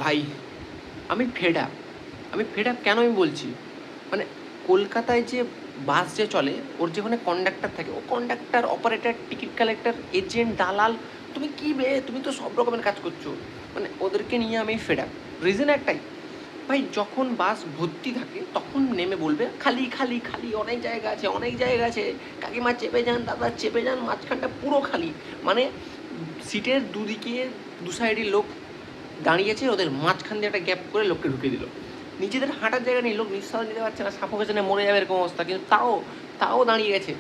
ভাই আমি fed up. কেন আমি বলছি, মানে কলকাতায় যে বাস যে চলে, ওর যেখানে কন্ডাক্টর থাকে, ও conductor, operator, ticket collector, agent, দালাল, তুমি কি বে, তুমি তো সব রকমের কাজ করছো। মানে ওদেরকে নিয়ে আমি ফেড আপ। রিজন একটাই, ভাই যখন বাস ভর্তি থাকে তখন নেমে বলবে খালি খালি খালি, অনেক জায়গা আছে, অনেক জায়গা আছে, কাকিমা চেপে যান, দাদা চেপে যান, মাঝখানটা পুরো খালি। মানে সিটের দুদিকে দু সাইডে লোক দাঁড়িয়েছে, ওদের মাঝখান দিয়ে একটা গ্যাপ করে লোককে ঢুকে দিল। নিজেদের হাঁটার জায়গা নেই, লোক নিঃশ্বাস নিতে পারছে না, সাফোকেশনে মরে যাবে এরকম অবস্থা, কিন্তু তাও তাও দাঁড়িয়ে গেছে।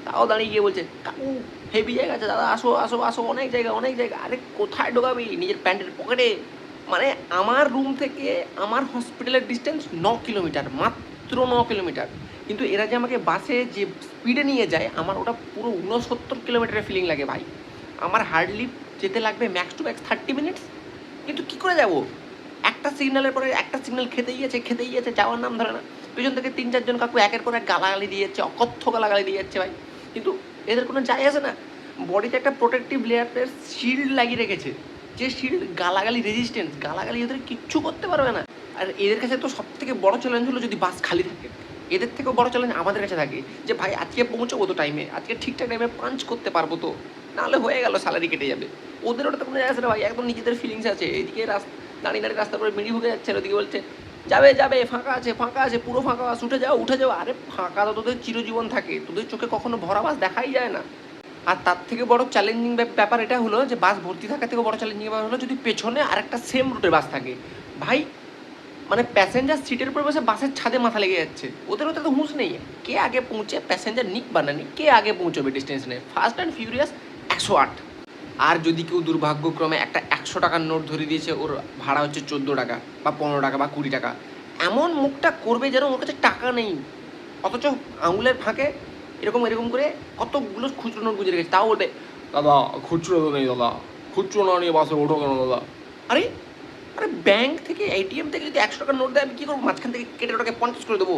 তাও দাঁড়িয়ে গিয়ে বলছে কাকু হেভি জায়গা আছে দাদা, আসো আসো আসো, অনেক জায়গা অনেক জায়গা। আরে কোথায় ঢোকাবি, নিজের প্যান্টের পকেটে? মানে আমার রুম থেকে আমার হসপিটালের ডিস্টেন্স 9 কিলোমিটার, মাত্র 9 কিলোমিটার। কিন্তু এরা যে আমাকে বাসে যে স্পিডে নিয়ে যায়, আমার ওটা পুরো 69 কিলোমিটারের ফিলিং লাগে ভাই। আমার হার্ডলি যেতে লাগবে ম্যাক্স টু ম্যাক্স 30 মিনিটস। কিন্তু কী করে যাব? একটা সিগন্যালের পরে একটা সিগন্যাল খেতেই যাচ্ছে, যাওয়ার নাম ধরে না। পেছন থেকে 3-4 জন কাকু একের পর এক গালাগালি দিয়ে যাচ্ছে, অকথ্য গালাগালি দিয়ে যাচ্ছে ভাই। কিন্তু এদের কোনো যায় আসে না। বডিতে একটা প্রোটেক্টিভ লেয়ারের শিল্ড লাগিয়ে রেখেছে, যে শিল্ড গালাগালি রেজিস্ট্যান্স, গালাগালি এদের কিচ্ছু করতে পারবে না। আর এদের কাছে তো সব থেকে বড় চ্যালেঞ্জ হলো যদি বাস খালি থাকে। এদের থেকেও বড় চ্যালেঞ্জ আমাদের কাছে থাকে, যে ভাই আজকে পৌঁছবো তো টাইমে, আজকে ঠিকঠাক টাইমে পাঞ্চ করতে পারবো তো, নাহলে হয়ে গেল, স্যালারি কেটে যাবে। ওদের ওটা তো কোনো জায়গা আছে না ভাই, একদম নিজেদের ফিলিংস আছে। এইদিকে দাঁড়িয়ে দাঁড়িয়ে রাস্তার পরে মিড়ি ঢুকে যাচ্ছে, ওদিকে বলছে যাবে যাবে, ফাঁকা আছে ফাঁকা আছে, পুরো ফাঁকা বাস, উঠে যাও উঠে যাও। আরে ফাঁকা তো তোদের চিরজীবন থাকে, তোদের চোখে কখনো ভরা বাস দেখাই যায় না। আর তার থেকে বড় চ্যালেঞ্জিং ব্যাপার এটা হলো যে বাস ভর্তি থাকার থেকে বড় চ্যালেঞ্জিং ব্যাপার হলো যদি পেছনে আরেকটা সেম রুটের বাস থাকে। ভাই মানে প্যাসেঞ্জার সিটের উপর বসে বাসের ছাদে মাথা লেগে যাচ্ছে, ওদের ওতে তো হুঁশ নেই কে আগে পৌঁছে, প্যাসেঞ্জার নিক বানানি, কে আগে পৌঁছবে ডেস্টিনেশনে। Fast and furious 108। আর যদি কেউ দুর্ভাগ্যক্রমে একটা 100 টাকার নোট ধরে দিয়েছে, ওর ভাড়া হচ্ছে 14 টাকা বা 15 টাকা বা 20 টাকা, এমন মুখটা করবে যেন ওর কাছে টাকা নেই, অথচ আঙুলের ফাঁকে এরকম এরকম করে কতগুলো খুচরো নোট গুঁজে রেখেছে, তাও বলবে দাদা খুচরো তো নেই দাদা, খুচরো না নিয়ে বাসে ওঠো কেন দাদা। আরে আরে ব্যাংক থেকে, এটিএম থেকে যদি 100 টাকার নোট দেয়, আমি কী করবো? মাঝখান থেকে কেটে ওটাকে 50 করে দেবো?